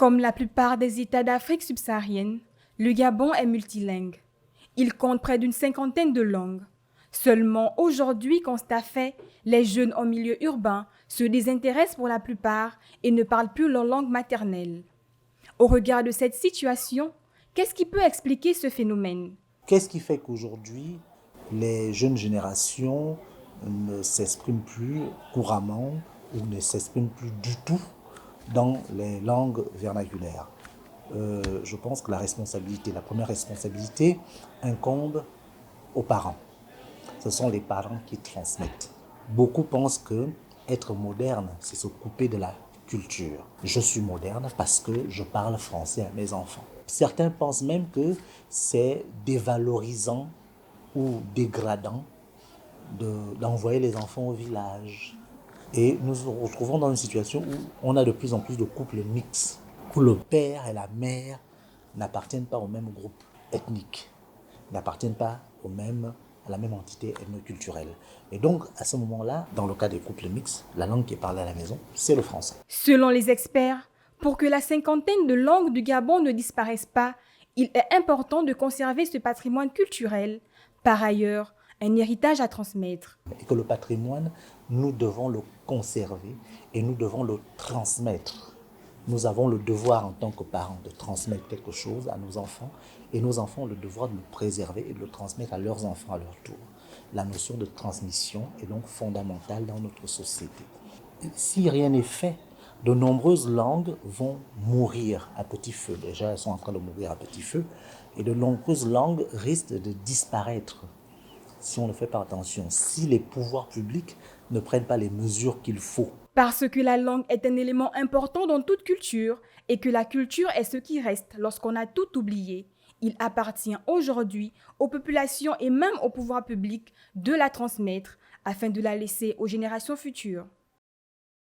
Comme la plupart des États d'Afrique subsaharienne, le Gabon est multilingue. Il compte près d'une cinquantaine de langues. Seulement aujourd'hui, constat fait, les jeunes en milieu urbain se désintéressent pour la plupart et ne parlent plus leur langue maternelle. Au regard de cette situation, qu'est-ce qui peut expliquer ce phénomène? Qu'est-ce qui fait qu'aujourd'hui, les jeunes générations ne s'expriment plus couramment ou ne s'expriment plus du tout dans les langues vernaculaires? Je pense que la première responsabilité incombe aux parents. Ce sont les parents qui transmettent. Beaucoup pensent que être moderne, c'est se couper de la culture. Je suis moderne parce que je parle français à mes enfants. Certains pensent même que c'est dévalorisant ou dégradant d'envoyer les enfants au village. Et nous nous retrouvons dans une situation où on a de plus en plus de couples mixtes, où le père et la mère n'appartiennent pas au même groupe ethnique, n'appartiennent pas à la même entité ethnoculturelle. Et donc, à ce moment-là, dans le cas des couples mixtes, la langue qui est parlée à la maison, c'est le français. Selon les experts, pour que la cinquantaine de langues du Gabon ne disparaissent pas, il est important de conserver ce patrimoine culturel. Par ailleurs, un héritage à transmettre. Et que le patrimoine, nous devons le conserver et nous devons le transmettre. Nous avons le devoir en tant que parents de transmettre quelque chose à nos enfants et nos enfants ont le devoir de le préserver et de le transmettre à leurs enfants à leur tour. La notion de transmission est donc fondamentale dans notre société. Si rien n'est fait, de nombreuses langues vont mourir à petit feu. Déjà, elles sont en train de mourir à petit feu. Et de nombreuses langues risquent de disparaître si on ne fait pas attention, si les pouvoirs publics ne prennent pas les mesures qu'il faut. Parce que la langue est un élément important dans toute culture et que la culture est ce qui reste lorsqu'on a tout oublié. Il appartient aujourd'hui aux populations et même au pouvoir public de la transmettre afin de la laisser aux générations futures.